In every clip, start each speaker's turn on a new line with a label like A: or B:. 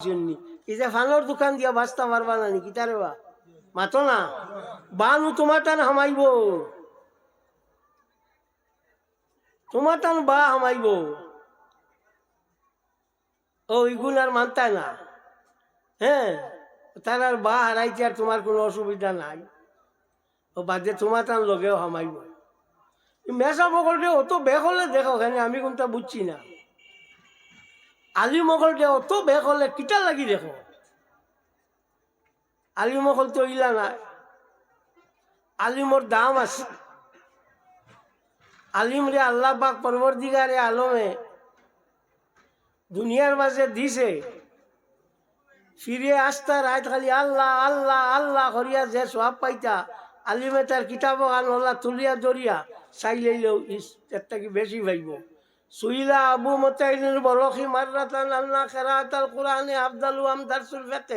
A: জন্য এই যে ফানোর দোকান দিয়া বাঁচতে পারবা না নাকি তারে বা মাতো না বানু তোমার টান হামাইব, তোমার টান বা হামাইব। ও ইগুন আর মানতায় না। হ্যাঁ, তার আর বা হারাইতে আর তোমার কোনো অসুবিধা নাই। ও বাদে তোমার টান লগেও হামাইব। মেসা বকলটে অত বেক হলে দেখো ওখানে আমি কোনটা বুঝছি না। আলি মকলটে অত বেক হলে কিটা লাগি দেখো। আলিমকল তো ইলা না, আলিমর দাম আছে। আলিম রে আল্লাহ পাক পরবর্তীকারে আলমে দুনিয়ার মাঝে দিছে, ফিরে আসতা রাত খালি আল্লাহ আল্লাহ আল্লাহ করিয়া যে সব পাইতা, আলিমে তার কিতাব আল্লাহ তুলিয়া দরিয়া চাইলেও একটা কি বেশি পাইব। সুইলা আবু মুতাইনির বলখি মাররাতান আল্লাহ কিরাআতাল কুরআনি আফদালু আম দারসুল ফিকহ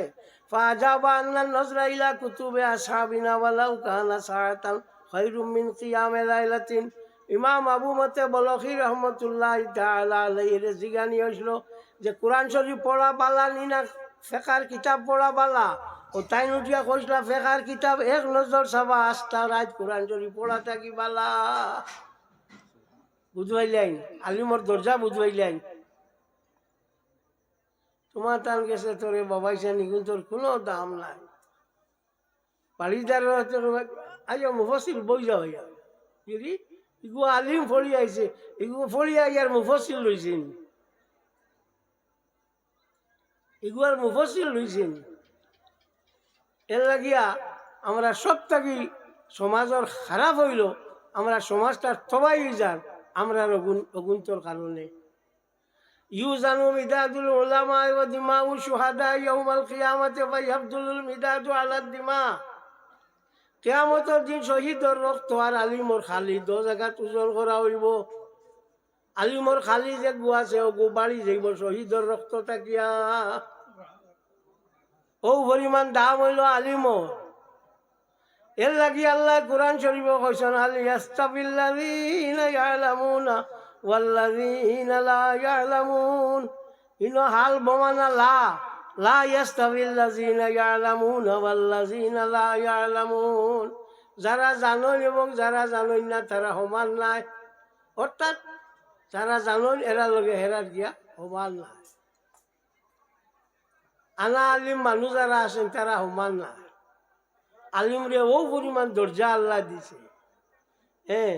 A: ফাজাবা আন্না নজরা ইলা কুতুবে আসহাবিনা ওয়ালাউ কানা সাআতান খায়রুম মিন কিয়ামে লাইলাতিন। ইমাম আবু মতে বলখি রহমতুল্লাহ তাআলা আলাইহি জিজ্ঞানি হইছিল যে কোরআন শরীফ পড়া বালা নি না ফিকহের কিতাব পড়া বালা। ও তাই উঠিয়া কইছিল ফিকহের কিতাব এক নজর সাবা আস্তা রাত কোরআন শরীফ পড়াটা কি বালা। বুঝবাইলেন আলিমর দরজা বুঝবাইলেন। তোমার টান গেছে তোরে বাবাইছে নিগুন তোর কোনো দাম নাই। বাড়িদার আজ মুফসিল বই যা হইয়া ইগু আলিম ফড়ি আইছে, ইগু ফড়ি আইয়ার মুফসিল লইছেন, ইগু আর মুফসিল লইছেন। এর লাগিয়া আমরা সব থাকি সমাজের খারাপ হইল, আমরা সমাজটার সবাই যান আমরা অগুন্তর কারণে। ইউজানু মিদাদুল উলামা ওয়া দিমাউ শুহাদা ইয়াউমাল কিয়ামাতি ফায়াবদুলুল মিদাদু আলা দিমা। কিয়ামতের দিন শহীদর রক্ত আর আলিমর খালি দো জায়গাত ওজন করা হইব। আলিমর খালি যে গু আছে ও গু বাড়ি যাইব শহীদর রক্ত থাকিয়া। ও পরিমাণ দাম হইল আলিমর। এর লাগি আল্লাহ কোরআন শরীফ কইছেন আল ইয়াস্তাবিল্লাযীনা ইয়ালামুনা ওয়াল্লাযীনা লা ইয়ালামুন। ইনো হাল বমানা লা লা ইয়াস্তাবিল্লাযীনা ইয়ালামুনা ওয়াল্লাযীনা লা ইয়ালামুন। যারা জানেন এবং যারা জানেন না তারা সমান নাই। অর্থাৎ যারা জানেন এরা লগে হেরার গিয়া সমান নাই। আনা আলিম মানুষ যারা আছেন তারা সমান নাই। আলিম রে ও পরিমাণ দরজা আল্লাহ দিছে। হ্যাঁ,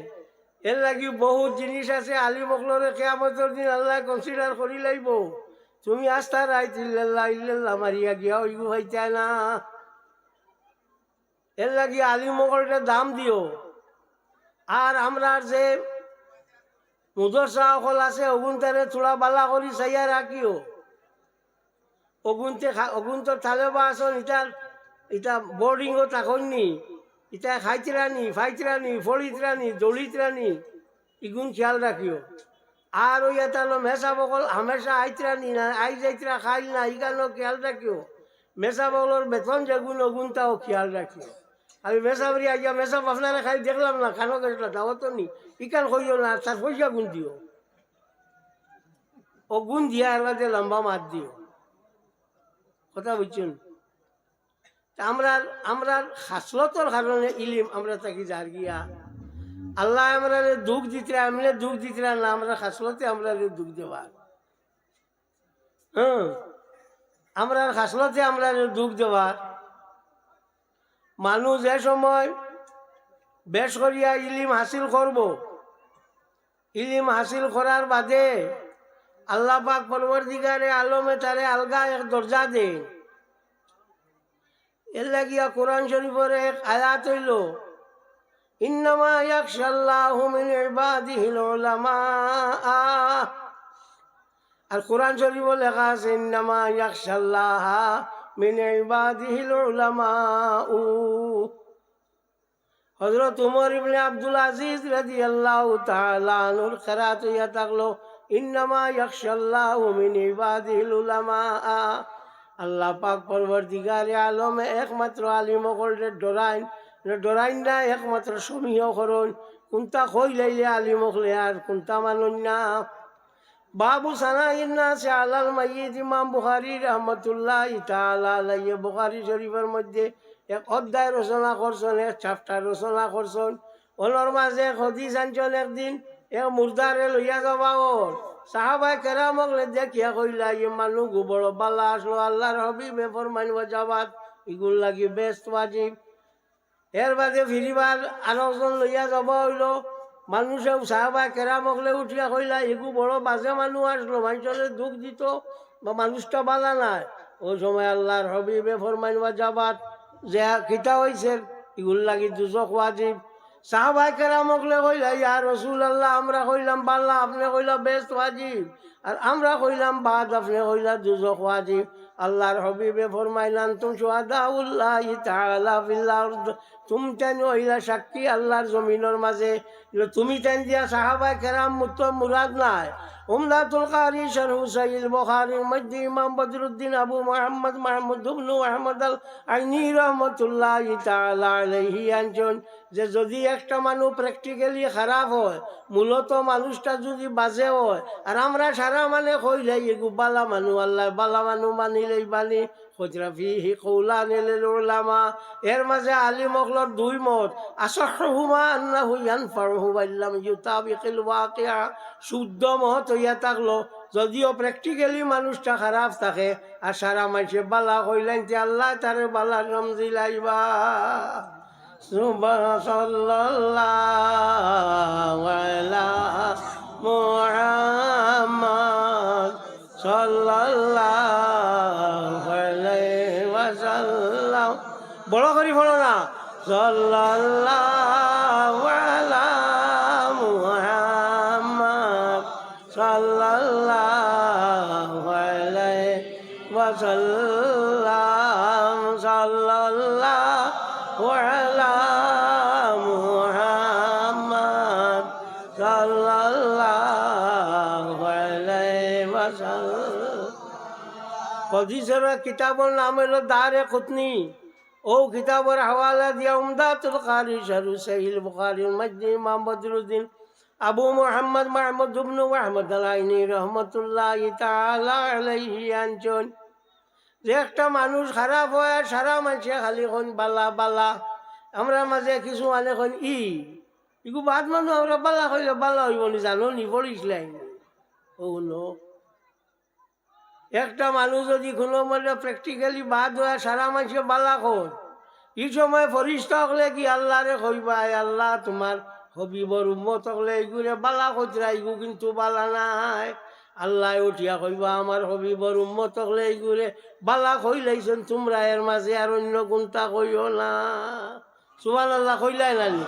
A: এর লাগি বহুত জিনিস আছে আলিম অকলরে কিয়ামতের দিন আল্লাহ কনসিডার করি লাইব। তুমি আস্থা রাইত ইল্লাল্লাহ ইল্লাল্লাহ মারিয়া গিয়া ওইগু হইতা না। এর লাগি আলিম অকলরে দাম দিও। আর আমরা যে মুদরসা অকল আছে অগুনতারে থোড়া বালা করি চাইয়া রাখিও। অগুন্তর থালেবা আসন ইটার এটা বোর্ডিংও তাকনি, এটা খাইতরানি ফাইতরানি ফড়িতরানি দলিতরানি ইগুন খেয়াল রাখিও। আর ওই এটা হলো মেসা বকল হামেশা আইতরানি না আই যাইতরা খাইল না ইগানো খেয়াল রাখিও। মেসা বকলর বেতন যেগুন অগুনটাও খেয়াল রাখিও। আমি মেসা বলি আইয়া মেসা আপনারা খাই দেখলাম না খানো গেছিল দাওয়াত নি ইকান কইও না তার পয়সা গুণ দিও। ও গুণ দিয়া আর বাদে লম্বা মাত দিও। কথা বুঝছেন? আমরা খাসলতর কারণে ইলিম আমরা তাকে যার গিয়া আল্লাহ আমরা দুঃখ দিতে আমরা দুঃখ দিতে না আমরা খাসলতে আমরা দুঃখ দেওয়ার। হ্যাঁ, আমরা খাসলতে আমরা দুঃখ দেওয়ার। মানুষ যে সময় বেশ করিয়া ইলিম হাসিল করব, ইলিম হাসিল করার বাদে আল্লাহ পাক পরবর্তীকারে আলমে তারে আলগা এক দরজা দেন। এর লাগিয়া কোরআন শরীফের এক আয়াত হইল ইন্নামা ইয়াখশাল্লাহু মিন ইবাদিহিল উলামা। আর কোরআন শরীফে লেখা আছে ইন্নামা ইয়াখশাল্লাহা মিন ইবাদিহিল উলামা। হযরত ওমর ইবনে আব্দুল আজিজ রাদিয়াল্লাহু তাআলা আনহুর কিরাত হইয়া থাকলো ইন্নামা ইয়াখশাল্লাহু মিন ইবাদিহিল উলামা। আল্লাহ পাক পরবর্তীকারে আলমে একমাত্র আলিম অকলরে ডরাইন না, একমাত্র সমীহ করুন। কোনটা কই লাইলে আলিম অকলে আর কোনটা মানুন না। বাবু সানাইন নাসি আলাল মাইয়িত ইমাম বুখারী রাহমাতুল্লাহি তাআলা আলাইহি বুখারী শরীফের মধ্যে এক অধ্যায় রচনা করছেন, এক চ্যাপ্টার রচনা করছেন। ওনার মাঝে হদিস আনছেন একদিন এক মুর্দারে লইয়া যাবা ওর সাহাবায়ে কেরামক দেখিয়া কইলা ই মানুষ বড় বালা আসলো আল্লাহর হাবিবে ফরমান ওয়াজাবাত ইগুল লাগি বেস্ট ওয়াজিব। এর বাদে ফিরিবার আরেকজন লইয়া যাব হইল মানুষে সাহাবায়ে কেরামকলে উঠিয়া কইলা এগু বড় বাজে মানুষ আসলো, মানুষের দুঃখ দিত বা মানুষটা বালা নাই। ওই সময় আল্লাহর হাবিবে ফরমান ওয়াজাবাত যে কিতা হইছে ইগুল লাগি দুজক ওয়াজিব। সাহাবায়ে কেরামকলে কইলা ইয়া রাসূলুল্লাহ আমরা কইলাম বালা, আপনি কইলা বেস্ট ওয়াজিব, আর আমরা কইলাম বাদ, আপনি কইলা দুজক ওয়াজিব। আল্লাহর হাবিবে ফরমাইলান তুম শুহাদাউল্লাহি তাআলা ফিল আরদ, তুমি তেন হইলা সাক্ষী আল্লাহর জমিনের মাঝে। তুমি তেন দিয়া সাহাবায়ে কেরাম মুরাদ নাই। উমদাতুল কারি শরহ সহিহ বুখারীর মধ্যে ইমাম বদরুদ্দিন আবু মুহাম্মদ মাহমুদ ইবনে আহমদ আল আইনি রাহমাতুল্লাহি তাআলা আলাইহি আনছেন যে যদি একটা মানুষ প্র্যাকটিক্যালি খারাপ হয়, মূলত মানুষটা যদি বাজে হয়, আর আমরা সারা মানে কইলাই এগু বালা মানুষ, আল্লাহ বালা মানুষ মানিলেই বানি খজরাফিহি কৌলানিল উলামা। এর মাঝে আলিমকলর দুই মত, আসাহুমা আন্নাহু ইয়ানফাহু ওয়াল্লাম ইউতাবিকিল ওয়াকিআ। শুদ্ধ মত হইয়া থাকলো যদিও প্র্যাকটিক্যালি মানুষটা খারাপ থাকে আর সারা মানুষে বালা কইলেন যে আল্লাহ তারে বালা রমজিলাইবা। সাল্লাল্লাহু আলা মুহাম্মদ সাল্লাল্লাহু আলাইহি ওয়াসাল্লাম। বড় করি বলো না, সাল্লাল্লাহু আলা মুহাম্মদ সাল্লাল্লাহু আলাইহি ওয়াসাল্লাম। সাল্লাল্লাহু আলা মুহাম্মদ সাল্লাল্লাহু আলাইহি ওয়াসাল্লাম। হদিসের কিতাবের নাম হলো দারে কুতনি। ও কিতাবের হাওয়ালা দিয়া উমদাতুল কারি শরহ সহিহ বুখারীর মধ্যে ইমাম বদরুদ্দিন আবু মুহাম্মদ মাহমুদ ইবনে আহমদ আল আইনি রাহমাতুল্লাহি তাআলা আলাইহি আনছেন যে একটা মানুষ খারাপ হয় আর সারা মানুষে খালি কোন বালা বালা। আমরা মাঝে কিছু মানে কোন ইগু বাদ মানুষ আমরা বালা কইলে বালা হইব নি, জানো নি পড়িছিলেন? ও নো, একটা মানুষ যদি কোনো মানে প্র্যাকটিক্যালি বাদ হয় সারা মানুষে বালা কন, এই সময় ফরিস্তা হলে কি আল্লাহরে কইবা আল্লাহ তোমার হবিবর উম্মত হলে এইগুলো বালা কইরা ইগু কিন্তু বালা নাই। আল্লাহ উঠিয়া কইবা আমার হবিবর উম্মত হলে এইগুলো বালা কইলাইছেন তোমরা, এর মাঝে আর অন্য কোনটা কইও না। সুবহানাল্লাহ কইলাই নানি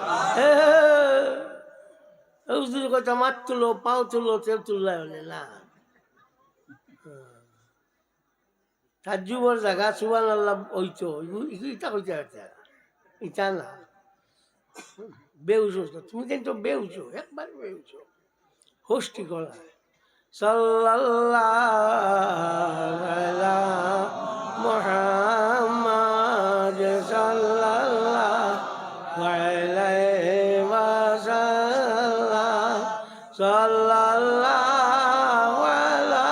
A: যদি কইতা মাত তুলো পাও তুলো তেল তুললাই হলে না। তাজ্জুবর জায়গা সুবহানাল্লাহ হইতো ইটা কইতে ইটা না। বেউস তুমি কিন্তু বেউছো, একবার বেউছো হোস্টি করা। সাল্লাল্লাহু আলা মুহাম্মদ সাল্লাল্লাহু আলাইহি ওয়াসাল্লাম। সাল্লাল্লাহু আলা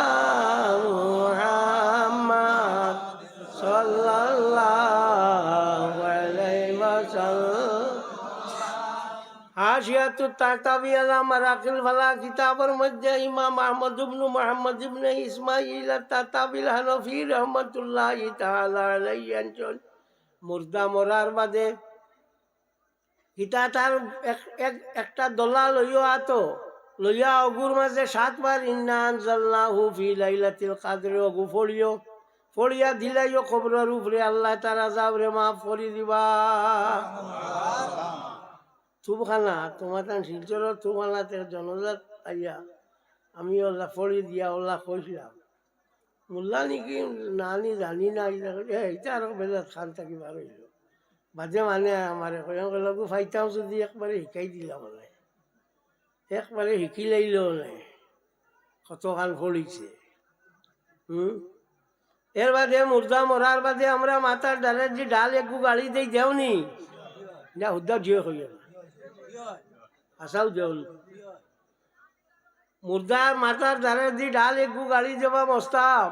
A: মুহাম্মদ সাল্লাল্লাহু আলাইহি ওয়াসাল্লাম। হাশিয়াতুত তাতাবি আলা মারাকিল ফালা কিতাবের মধ্যে ইমাম আহমদ ইবনে মুহাম্মদ ইবনে ইসমাঈল তাতাবিল হানফি রাহমাতুল্লাহি তাআলা আলাইহি আনছেন মুর্দা মরার বাদে কিতা তার একটা দলা লইয়া আতো লইয়া অগুর মাঝে 7 বার ইন্না আনজালনাহু ফি লাইলাতিল কদর অগু ফড়িও ফড়িয়া দিলাইও কবরের উপরে আল্লাহ তার আযাবরে মাফ করে দিবা। তুবখানা তোমার শিলচর তুবখানাতে জনজাত আইয়া আমি ওলা ফড়ি দিয়া ওলা কইছিলাম মোল্লা নাকি নানি জানি না এইটা আর বেলাত খান থাকি বার হইল বাদে মানে আমার লগু ফাইতাম যদি একবারে শিকাই দিলাম মানে একবারে শিকি লাইল নাই কত খান ফড়িছে। এর বাদে মুর্দা মরার বাদে আমরা মাথার ডালের যে ডাল একটু গাড়ি দেই দেওনি যা হুদ্দা জিয়ে হইয়া আসাও দেউল মুর্দার মাথার ধারে দি ডাল একটু গাড়ি যাবা মস্তাব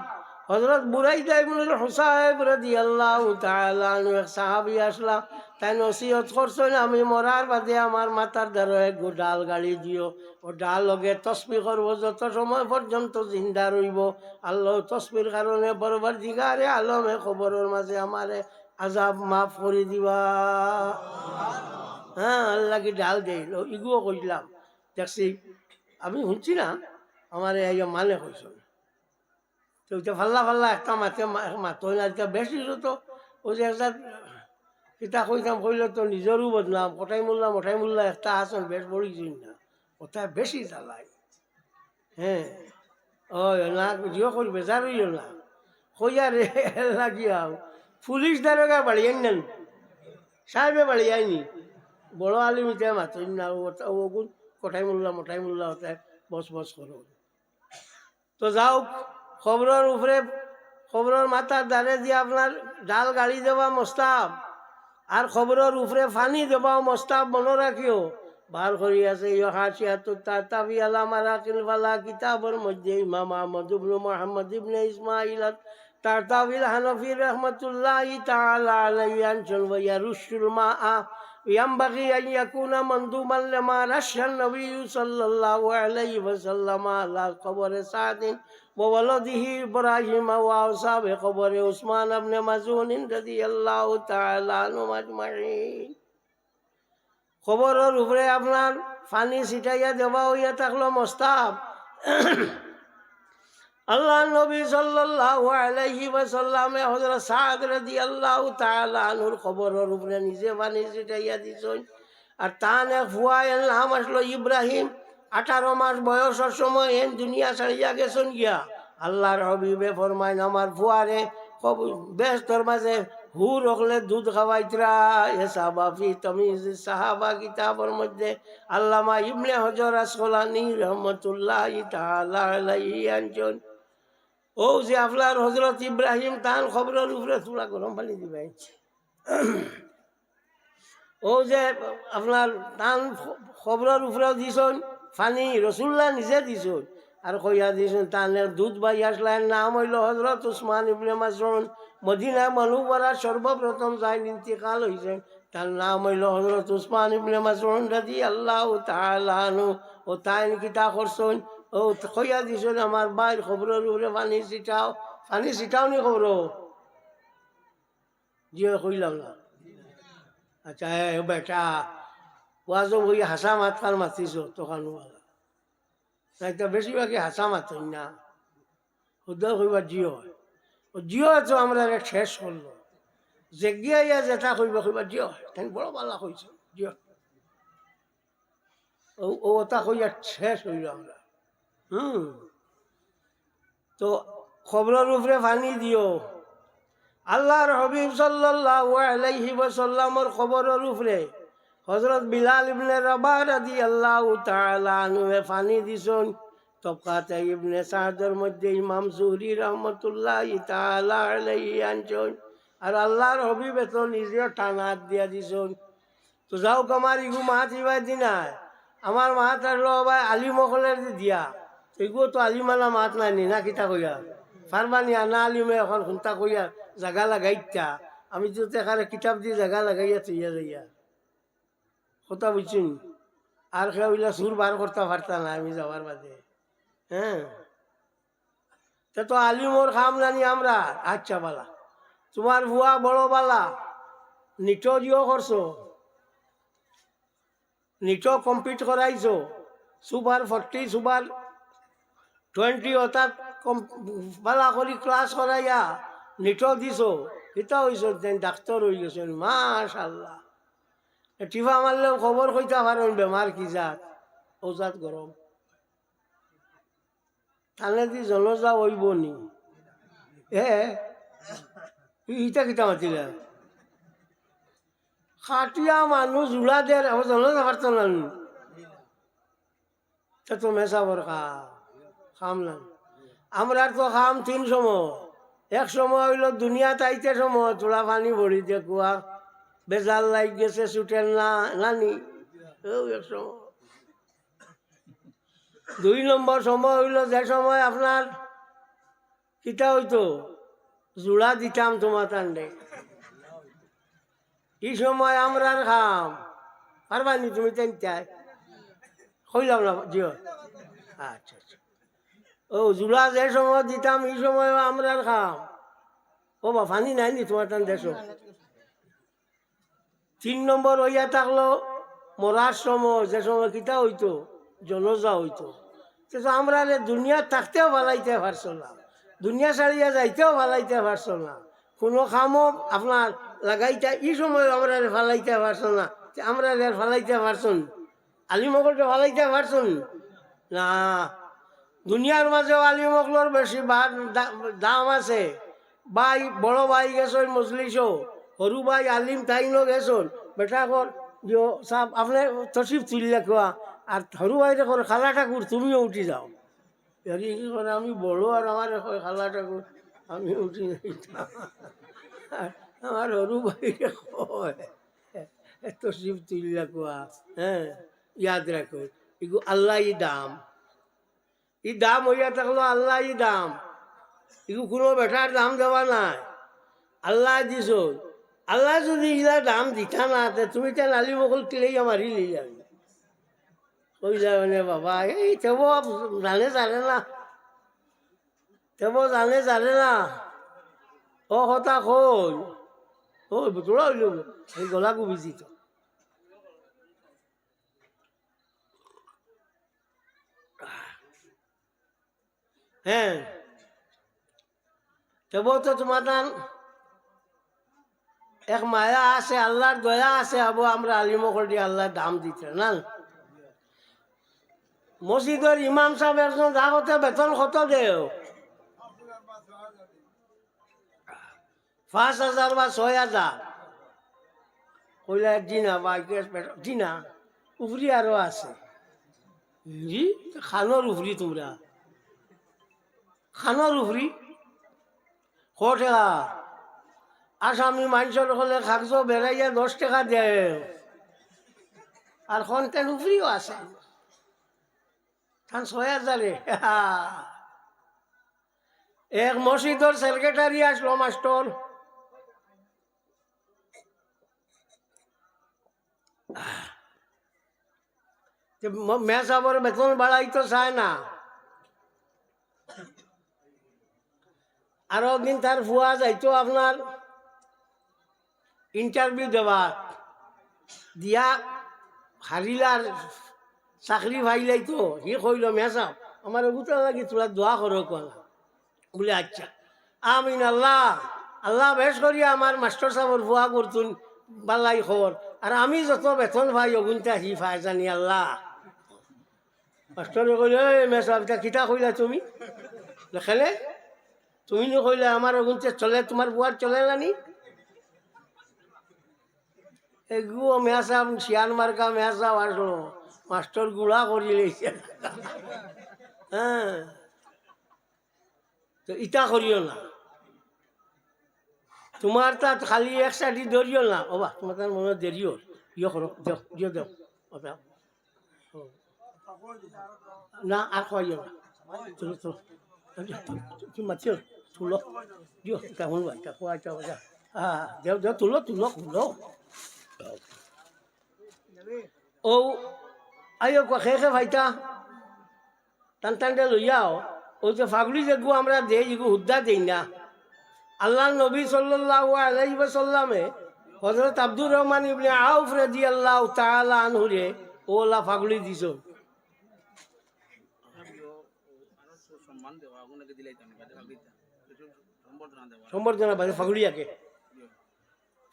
A: হজরত বুড়াই তাইবুল হুসাইব রাদিয়াল্লাহু তাআলা আনহু এক সাহাবী আসলা তাই নসিহত করছেন আমি মরার বাদে আমার মাথার ধারে একটু ডাল গাড়ি দিও ও ডাল লগে তসবিহ করব যত সময় পর্যন্ত জিন্দা রইব আল্লাহ তসবির কারণে বরবার দিগারে আলমে খবরের মাঝে আমারে আজাব মাফ করে দিবা। হ্যাঁ আল্লাহ কি ডাল দেই ইগুও কইলাম দেখছি আমি শুনছি না আমার এই মানে কইস তো ওইটা ফাল্লা ফাল্লা একটা মাতে মাতো না এটা বেশি তো ওই যে একটা কিতা কইতাম কইলে তো নিজেরও বদনাম মোটাই মোল্লা একটা আসন বেশ পড়িছি না ওটা বেশি জ্বালাই। হ্যাঁ ওই না জিও করি বেজার হইল না কইয়া রে লাগিয়া পুলিশ দারোগা বাড়িয়ে নেন সাহেবে বাড়িয়াইনি বড় আলিমিতে মাতই না ওগুন মোটাই মোল্লা ওটা বস বস করো। তো যাও খবরের উপরে খবরের মাথার দ্বারে দিয়ে আপনার ডাল গাড়ি দেওয়া মস্তাব আর খবরের উপরে ফানি দেওয়াও মস্তাব মনে রাখিও বার করি আছে তাবি আলা মারাকিল ওয়ালা কিতাবের মধ্যে ইমাম আহমদ ইবনে মুহাম্মদ ইবনে ইসমাঈল তারতাবিল হানাফি রাহমাতুল্লাহি তাআলা আলাইহি আনসাল ওয়া ইয়ারুশুল মাআ ينبغي أن يكون مندوبا لما رش النبي صلى الله عليه وسلم على قبر سعد وولده إبراهيم وأصحاب قبر عثمان بن مظعون رضي الله تعالى عنهم أجمعين। খবরের উপরে আপনার পানি ছিটাইয়া দেওয়া হইয়া থাকলো মস্তাব আল্লাহ নবী সাল্লাল্লাহু আলাইহি ওয়াসাল্লামে হযরত সাদ রাদিয়াল্লাহু তাআলা আনহুর খবরের উপরে নিজে পানি ছিটাইয়া দিছেন। আর তার এক ফুয়ায়ের নাম আসলো ইব্রাহিম 18 মাস বয়সের সময় এন দুনিয়া ছাড়িয়া গেছেন গিয়া আল্লাহর হাবিবে ফরমাইন আমার ফুয়ারে ব্যস্তর মাঝে হুর হলে দুধ খাওয়াইতরা এ সাহাবাফি তমিজ সাহাবা কিতাবের মধ্যে আল্লামা ইবনে হজর আসকলানী রহমতুল্লাহি তাআলা আলাইহি আনছেন। ও যে আপনার হজরত ইব্রাহিম তান খবরের উপরে চুলা গরম পানি দিবেন ও যে আপনার তান খবরের উপরেও দিছেন পানি রসুল্লাহ নিজে দিছেন আর কইয়া দিয়েছেন তানের দুধ বাই আসলেন নাম হইল হজরত উসমান ইবনে মাসউদ মদিনা মনুবরা সর্বপ্রথম যাই ইন্তিকাল হয়েছেন তার নাম হইল হজরত উসমান ইবনে মাসউদ রাদিয়াল্লাহু তাআলা আনহু। ও তাই কিতা করছেন ও কইয়া দিয়েছেন আমার বাইর খবরের উপরে পানি ছিটাও নি খবর জিও কইলাম না। আচ্ছা বেটা ওয়াজও বই হাসা মাতকাল মাতিছ তখানওয়ালা নাই তো বেশিরভাগই হাসা মাতই না উদ্ধার কইবা জিও হয় ও জিও তো আমরা শেষ করলো যে গিয়া যেটা কইবা কইবা জিও হয় তাই বড় পাল্লা কইছে জিও ও ওটা কইয়া শেষ হইল আমরা তো খবরের উপরে পানি দিও আল্লাহর হাবিব সাল্লাল্লাহু আলাইহি ওয়াসাল্লামের খবরের উপরে হযরত বিলাল ইবনে রাবাহ রাদিয়াল্লাহু তাআলা আনহু পানি দিছেন। তবকাতে ইবনে সাদের মধ্যে ইমাম জুহরি রহমতুল্লাহি তাআলা আলাইহি আনছেন। আর আল্লাহর হাবিব তো নিজে টানাত দিয়া দিছেন। তো যাও আমার ইগু মাত ইবাই দিনা আমার মাত আসলো ভাই আলিমকলের দিয়া এগুলো তো আলিমালা মাত নাই নি না কিতা কইয়া ফারমানি আনা আলিমে এখন শুনতা কইয়া জাগা লাগাইতা আমি তো এখানে কিতাব দিয়ে জাগা লাগাইয়া তৈয়া যাইয়া কথা বুঝছেন আর খেয়ে সুর বার করতে পারতাম না আমি যাওয়ার বাদে। হ্যাঁ তা তো আলিমর খাম জানি আমরা আচ্ছা বালা তোমার ভুয়া বড় বালা নিট দিও করছো নিট কমপ্লিট করাইছো সুপার 40 সুপার 20 অর্থাৎ বালা করি ক্লাস করাইয়া নিট দিছো এটা হয়েছ ডাক্তার হয়ে গেছেন মাশাআল্লাহ। টিফা মারলেও খবর কইতা পারেন বেমার কি জাত ও জাত গরম থানে দি জনজা হইব নি ইটা কিতা মাতিলা খাটিয়া মানুষ জোড়া দেয় আমার জনজা পারত না তো মেসাবর খাম না আমরা তো খাম 3 সময় এক সময় হইল দুনিয়া তাইতে সময় তোলা পানি ভরি দিয়ে কুয়া বেজাল লাগ গেছে ছুটেন না নানি এক সময় 2 নম্বর সময় হইল যে সময় আপনার কিতা হইতো জোড়া দিতাম তোমার টান্ডে, এই সময় আমরা খাম পারবানি তুমি চাই কইলাম না জিও। আচ্ছা আচ্ছা, ও জোড়া যে সময় দিতাম এই সময় আমরা খাম। ও বা ফানি নাই নি তোমার টান দেশ। 3 নম্বর হইয়া থাকলো মরার সময়, যে সময় কিতা হইতো জনজা হইতো। কিন্তু আমরা দুনিয়া থাকতেও ভালাইতে পারছো না, দুনিয়া ছাড়িয়া যাইতেও ভালাইতে পারছো না, কোনো কামও আপনার লাগাইতে এই সময় আমরা ফালাইতে পারছো না। আমরা ফালাইতে পারছুন, আলিমকলকে ফালাইতে পারছুন না। দুনিয়ার মাঝে আলিমকলর বেশি দাম আছে। ভাই বড় ভাই গেছন মজলিসও, সরু ভাই আলিম তাইনও গেছন, বেটা কর সাহ আপনি তসিফ তুললে কোয়া, আর সরু ভাই দেখো খালা ঠাকুর তুমিও উঠি যাও। আমি বড় আর আমার খালা ঠাকুর আমি উঠি আমার সরু ভাই তসিফ তুললে কোয়া। হ্যাঁ, ইয়াদ রাখো এগু আল্লাহ দাম, ই দাম হইয়া থাকলো আল্লাহ দাম, এগু কোনো বেটার দাম দেওয়া নাই, আল্লাহ দিছ। আল্লাহ যদি ইলা দাম দিতা না তুমি তাই নালি মকল কিলেই মারি লি যাবি কইলা মানে বাবা এই তেব জানে না, তেব জানে না। ও কথা কই ও তোরা হইল এই গলা গুবিছি তো। হ্যাঁ, তেব তো তোমার এক মায়া আছে, আল্লাহর দয়া আছে, আবু আমরা আলিমকল দিয়ে আল্লাহর দাম দিতে না। মসজিদের ইমাম সাহেব একজন যাগতে বেতন কত দেও? 5,000 বা 6,000 কইলা দিনা বা দিনা উফরি আরো আছে। খানোর উফরি, তোমরা খানোর উফরি কটা আসামি মানুষের হলে কাগজ বেড়াইয়া 10 টাকা দেয়, আর কন্টেন উফরিও আছে 6,000। এক মসজিদের সেক্রেটারি আসলো মাস্টর, মেয়ে সাহেবের বেতন বাড়াইতে চায় না। আরো দিন তার ফুয়া যাইতো আপনার ইন্টারভিউ দেওয়া, দিয়া হারিলার চাকরি ভাইলাই তো সি কইল মেয়ে সাহেব আমার বুঝতে লাগি তোরা দোয়া করো কলা বলে আচ্ছা আমিন। আল্লাহ আল্লাহ বেশ করিয়া আমার মাস্টার সাহেবের ফুয়া করতুন বালাই খবর, আর আমি যত বেতন ভাই অগুনটা হি ভাই জানি আল্লাহ। মাস্টারে কইল এই মেয়ে সাহেব কিতা কইলা তুমি লেখেলে, তুমি নি কইলে আমার অগুনতে চলে, তোমার বুয়ার চলে নানি? এগুলো মেয়া সাহেব শিয়ান মার্কা মেয়া সাহেব আসলো, মাস্টার গুড়া করি লেছে। হ্যাঁ, তো ইটা করিও না, তোমার তাত খালি এক সাইডি ধরিও না। ওবা তোমার তার মনে দেরিও ইয়ে করো, দেও দিও দেও না, আর খাইও না। চলো চলো তুমি মাতিও তুলো দিও কেমন হ্যাঁ দেও দেও তুলো তুলো তুলো। ও আইও খে খে ভাইটা টান টানটা লইয়াও, ও যে ফাগলি যেগু আমরা দেই এগু হুদ্দা দেই না। আল্লাহ নবী সাল্লাল্লাহু আলাইহি ওয়াসাল্লামে হযরত আব্দুর রহমান ইবনে আউফ রাদিয়াল্লাহু তাআলা আনহুরে ওলা ফাগলি দিছো। সম্বর্ধনা বাজে ফাগলিয়াকে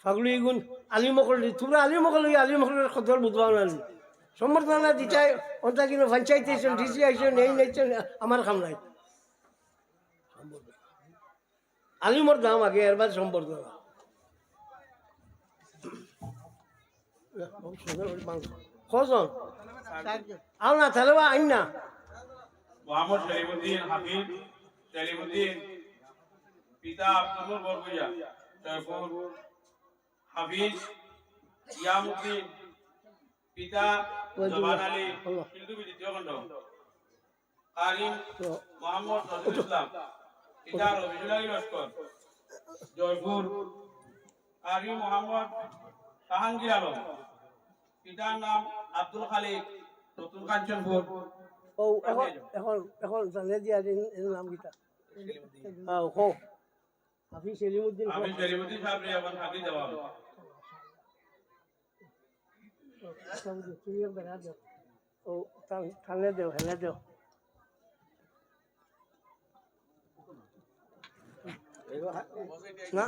A: ফাগলি গুণ আলিমকল তোমরা আলিমকল আলিমকলের খদর বুঝবাও না। সম্বর্ধনা দিচাই ওটা কিন্তু পঞ্চায়েত আইসন ডিসি আইসন এই নাইছেন আমার কাম নাই। আলিমর দাম আগে এর বাদ সম্বর্ধনা কজন আও না তাহলে আইন না।
B: মোহাম্মদ সলিমউদ্দিন হাফিজ সলিমউদ্দিন পিতা আব্দুল বরগুয়া জয়পুর হাফিজ ইয়ামউদ্দিন পিতা জবান আলী কিন্তু দ্বিতীয় খণ্ড আরিম মোহাম্মদ নজরুল ইসলাম পিতা রবিজুল্লাহ লস্কর জয়পুর। আরিম মোহাম্মদ জাহাঙ্গীর আলম পিতার নাম আব্দুল খালিক নতুন কাঞ্চনপুর।
A: ও এখন এখন এখন জানে দিয়া এর নাম কিটা হো হাফিজ সেলিমউদ্দিন
B: আমি জলিমুদ্দিন সাহেব রে এখন থাকি দেওয়া
A: তুমি বেড়া দাও ও থালে দেও হেলে দেও না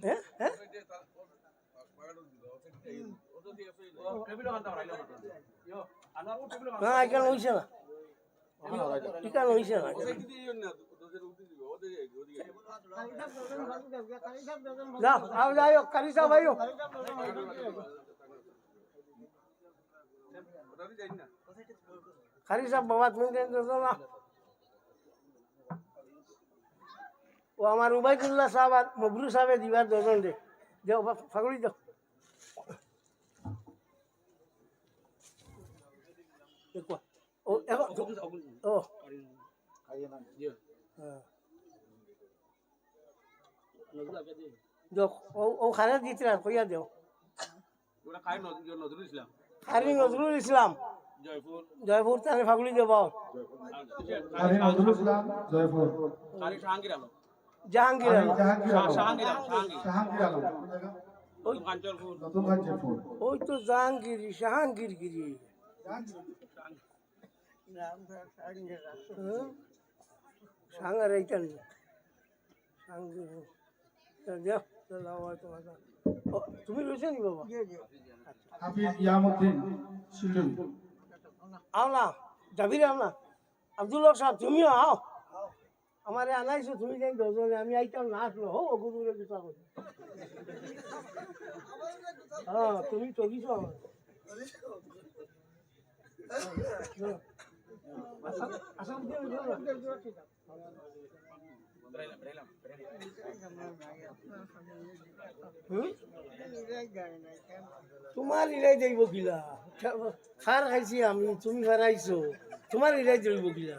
A: হ্যাঁ হ্যাঁ না এখানে হইছে না এখানে হইছে না যাও আও যাও কালি যাও ভাইও খালি সব বাবা তুমি দেন তো না ও আমার উবাইদুল্লাহ সাহেব আর মবরু সাহেব দিবার দুজন দে দেও ফাগড়ি দাও দেখো ও এখন ও দেখ ও খারে দিতে কইয়া দেও খারি নজরুল ইসলাম জয়পুর তাহলে ফাগুলি দেব জাহাঙ্গীর ওই তো জাহাঙ্গীর জাহাঙ্গীর গিরি সাঙ্গার এইখানে তুমি রয়েছে নি বাবা
C: হাফিজ ইয়ামউদ্দিন শিলুই
A: আও না যাবি রে না আব্দুল্লাহ সাহেব তুমিও আও আমারে আনাইছো তুমি যাই দজনে আমি আইতাম না আসলো হো গুরুরে কথা কই হ্যাঁ তুমি চলিছো আমার আসাম দিয়ে তোমার ইরাই যাইব কিলা খার খাইছি আমি তুমি হারাইছো তোমার ইরাই যাইব কিলা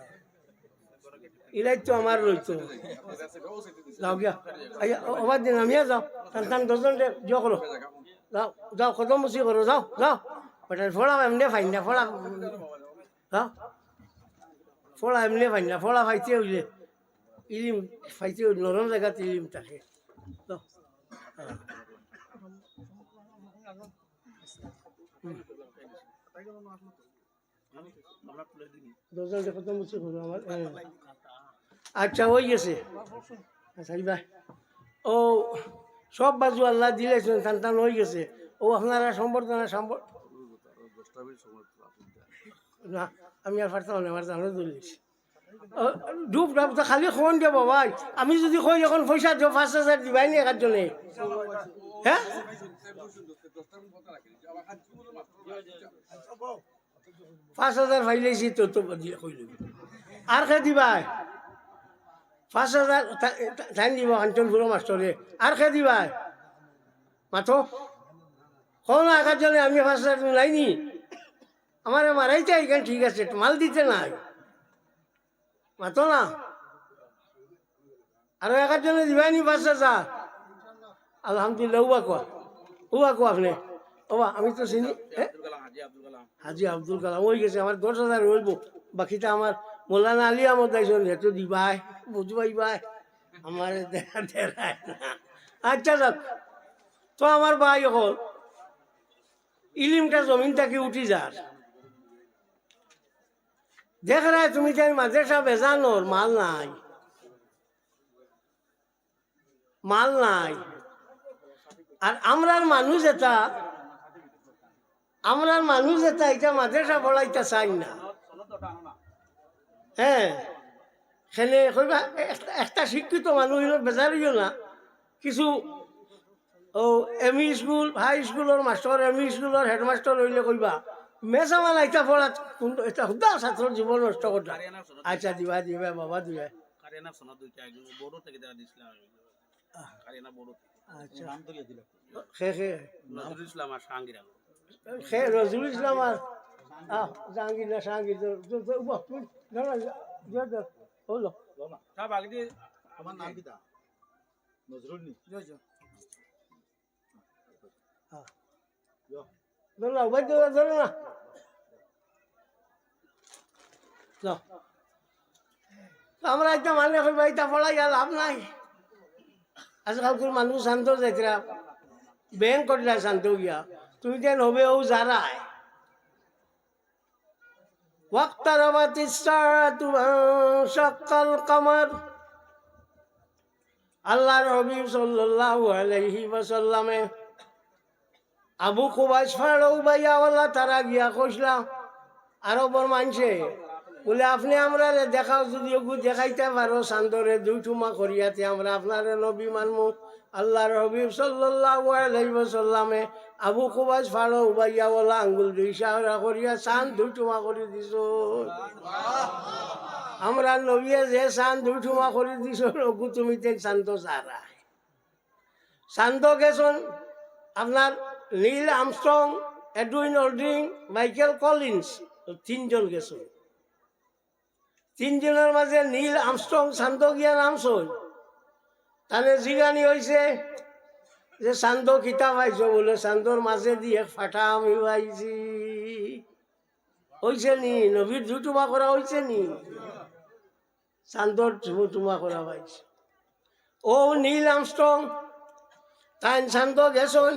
A: ইরাই তো আমার রইতো যাও গিয়া আবার দিন আমিয়া যাও টান দশজন জিও করো যাও যাও কদম মুসি করো যাও যাও ফোড়া এমনি ফাইন না ফোড়া যাও ফোড়া এমনি ফাইন না ফোড়া ফাইতে হইলে ইলিম ফাইতে নরম জায়গাতে ইলিম থাকে তো আচ্ছা হয়ে গেছে ও সব বাজু আল্লাহ দিলেছেন সন্তান হয়ে গেছে ও আপনারা সম্বর্ধনা না আমি আর পারতাম না আমার জানো দলিয়েছি ডুব ডাব তো খালি খবর দিব ভাই আমি যদি কই এখন পয়সা দিও ৫,০০০ দিবাই নি একার জন্য হ্যাঁ ৫,০০০ ফাইলেছি তো তো কইলি আর খে দিবাই ৫,০০০ টাইম দিব কাঞ্চনপুর মাস্টরে আর খে দিবাই মাথো কোন একার জন্য আমি ৫,০০০ লাইনি আমার মারাইতে এখানে ঠিক আছে মাল দিতে নাই মাতো না আর একার জন্য দিবাইনি ৫,০০০ আলহামদুলিল্লাহ উবা কোয়া আপনি ওবা আমি তো চিনি হাজি আব্দুল কালাম হয়ে গেছে আমার ১০,০০০ রইব বাকিটা আমার মৌলানা আলী আহমদ দাইছেন হেতু দিবাই বুঝবাইবাই আমার দেখায় না আচ্ছা যাক তো আমার ভাই হল ইলিমটা জমিনটাকে উঠি যার দেখ রা তুমি যাই মাদ্রাসা বেজানোর মাল নাই আর আমরার মানুষ এটা এটা মাদ্রাসা পড়াইতে চাই না হ্যাঁ সেনে কইবা একটা শিক্ষিত মানুষ বেজারিও না কিছু ও এমই স্কুল হাই স্কুলের মাস্টার এমই স্কুলের হেডমাস্টার হইলে কইবা মেসামাল এটা পড়া এটা সুদ্ধা ছাত্র জীবন নষ্ট করতা আচ্ছা দিবা বাবা দিবা নজরুল ইসলাম আর জাহাঙ্গীর না জাহাঙ্গীর হলো
B: সব আগে দিয়ে
D: আমার নাম কিতা নজরুল নি
A: ধরো না ভাই ধরো না যাও। আমরা একটা মানে এখন বাড়িটা পড়াই আর লাভ নাই আজকালকার মানুষ শান্ত যাইতরা ব্যাংক করলে শান্ত গিয়া তুমি যেন হবে ও যারায় واقتربت الساعة وانشق القمر আল্লাহর হাবিব সাল্লাল্লাহু আলাইহি ওয়াসাল্লামে আবু কুবাইস ফাড়াও বাইয়া ওয়ালা তারা গিয়া কইলা আরবর মানছে বলে আপনি আমরা দেখাও যদি ওগু দেখাইতে পারো চান্দরে দুই টুমা করিয়াতে আমরা আপনার নবী মানমু আল্লাহর হাবিব সাল্লাল্লাহু আলাইহি ওয়াসাল্লামে আবু কুবাইস ফাড়াও বাইয়া ওয়ালা আঙ্গুল দুই ইশারা করিয়া চাঁদ দুই টুমা করে দিছ আমরা নবীয়ে যে চাঁদ দুই টুমা করে দিছ ওগু তুমি তেন শান্ত সারা শান্ত গেছন আপনার Neil Armstrong Edwin Aldrin Michael Collins তিনজন গেছে তিনজনের মাঝে নীল আমস্ট্রং শান্ত গিয়া নামছই তাহলে জিগানি হয়েছে যে শান্ত কিতা পাইছ বলে শান্তর মাঝে দিয়ে ফাটা আমি পাইছি হয়েছে নি নবীর জুটুমা করা হয়েছে নি শান্তর জুটুমা করা পাইছে ও নীল আমস্ট্রং তাই শান্ত গেছন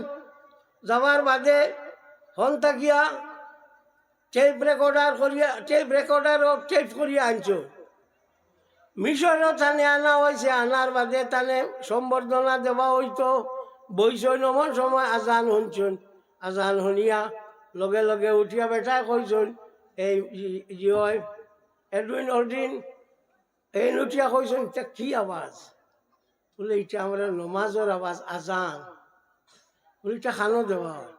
A: যাওয়ার বাদে হন থাকিয়া টেপ রেকর্ডার টেপ করিয়া আনছ মিশরও তানে আনা হয়েছে আনার বাদে তানে সম্বর্ধনা দেওয়া হইতো বইছই নমন সময় আজান শুনছুন আজান শুনিয়া লগে লগে উঠিয়া বেটা কইছুন এই জি হয় এডুইন অল্ড্রিন এই উঠিয়া কইছুন এটা কি আওয়াজ বলে এটা আমরা নমাজের আওয়াজ আজান বলে এটা খানো দেওয়া হয়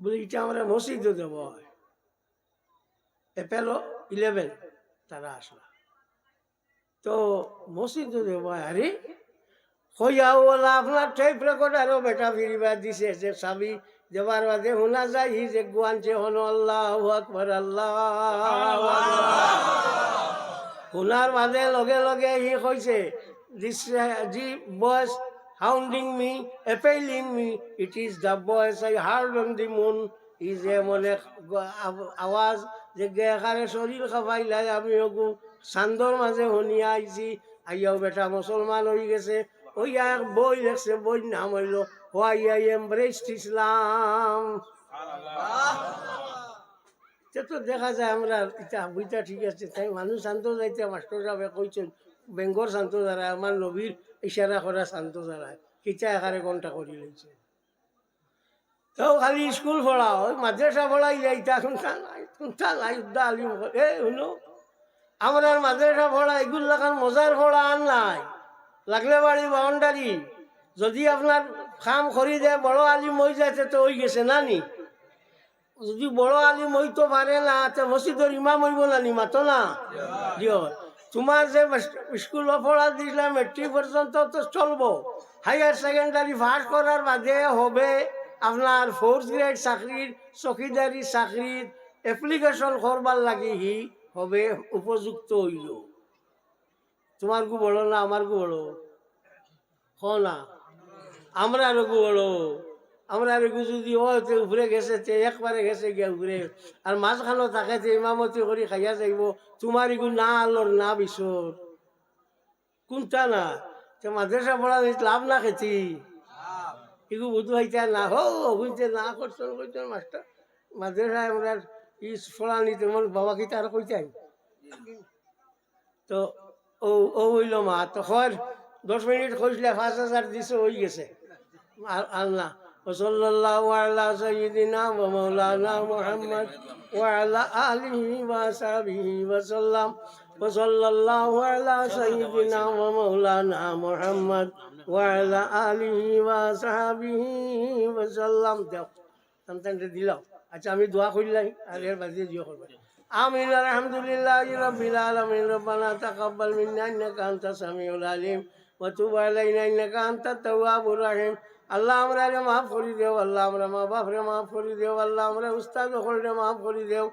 A: বলে এটা আমরা মসজিদও দেওয়া হয় এপেলো 11 তারা আসলা তো মসজিদও দেওয়া হয় আরে হইয়া ওলা আপনার টেপ রেকর্ডারও বেটা ফিরিবা দিছে যে চাবি দেবার বাদে শোনা যায় হি যে গুয়ানছে হন আল্লাহু আকবার আল্লাহ শোনার বাদে লগে লগে হি কইছে দিস জি বয়েস hounding me, appalling me. It is the voice I heard on the moon. Is a mone আওয়াজ যে গেখারে শরীর খাবাইলাই আমি ওগু চান্দর মাঝে শুনিয়া আইছি আইয়াও বেটা মুসলমান হয়ে গেছে ওই এক বই লেখছে বই নাম হইল হোয়াই আই এমব্রেসড ইসলাম তো দেখা যায় আমরা এটা বইটা ঠিক আছে তাই মানুষ শান্ত যাইতে মাস্টার সাহেব কইছেন বেঙ্গর শান্ত দ্বারা আমার নবীর ইশারা করা শান্ত দ্বারা কিতা একারে ঘন্টা করি লইছে তো খালি স্কুল পড়া হয় মাদ্রাসা পড়াই যাইতা কোনটা নাই উদ্দা আলিম এ শুনো আমার মাদ্রাসা পড়া এগুলো লাগান মজার পড়া আর নাই লাগলে বাড়ি বাউন্ডারি যদি আপনার কাম করি দেয় বড় আলিম হয়ে যাচ্ছে তো ওই গেছে না নি যদি বড় আলিম হইতে পারে না তো মসজিদের ইমাম হইব না নি মাতো না দিও তোমার যে স্কুল পড়া দিলাম মেট্রিক পর্যন্ত তো চলবো হায়ার সেকেন্ডারি পাস করার বাদে হবে আপনার 4th গ্রেড চাকরির চকিদারি চাকরির এপ্লিকেশন করবার লাগি হি হবে উপযুক্ত হইল তোমার গু বড় না আমার গু বড় হ না আমরা গু বড় আমরা যদি হয়তো উপরে গেছে তে একবারে গেছে গিয়া উপরে আর মাঝখানো থাকে যে ইমামতি করে খাইয়া যাইব তোমার এগু না আলোর না বিশর কোনটা না তো মাদ্রাসা পড়া লাভ না খেতি এগু বুধু হইতে না হো হইতে না করছেন কইতেন মাস্টার মাদ্রাসা আমরা ই পড়া নিতে মন বাবা কি তার কইতেন তো ও ও হইল মা তো খর 10 মিনিট কইলে 5000 দিছে হয়ে গেছে আল্লাহ وصلى الله على سيدنا ومولانا محمد وعلى آله وصحبه وسلم وصلى الله على سيدنا ومولانا محمد وعلى آله وصحبه وسلم সন্তানটা দিলাম আচ্ছা আমি দোয়া করলাই আর এর বাদে দিও করব আমিন আলহামদুলিল্লাহি রাব্বিল আলামিন রব্বানা তাকাব্বাল মিন্না ইন্নাকা আনতাস সামিউল আলিম ওয়া তুব আলাইনা ইন্নাকা আনতাত তাওয়াবুর রহিম আল্লাহ আমরা রে মাফ করি দেও, আল্লাহ আমরা মা বাপরে মাফ করি দেও, আল্লাহ আমরা উস্তাদ হলরে মাফ করি দেও,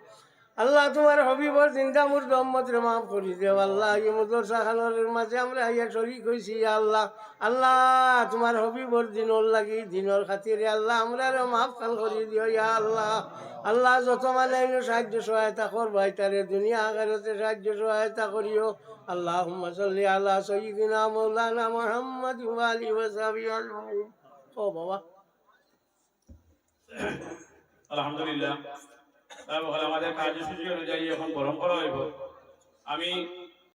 A: আল্লাহ তোমার হবিবর চিন্তা মুর দম্মতরে মাফ করি দেও, আল্লাহ এই মদরসা খানের মাঝে আমরা ইয়া শরীক হইছি আল্লাহ, আল্লাহ তোমার হবিবর দিনর লাগি দিনর খাতিরে আল্লাহ আমরা রে মাফ খান করি দিও ইয়া আল্লাহ, আল্লাহ যত মানে সাহায্য সহায়তা করবাই তারে দুনিয়া আখিরাতে সাহায্য সহায়তা করিও, আল্লাহুম্মা সাল্লি আলা সাইয়্যিদিনা মাওলানা মুহাম্মাদ ওয়া আলিহি ওয়া সাহবিহি আজমাইন। ও বাবা
B: আলহামদুলিল্লাহ। তারপর আমাদের কার্যসূচি অনুযায়ী এখন গরম করা হইব। আমি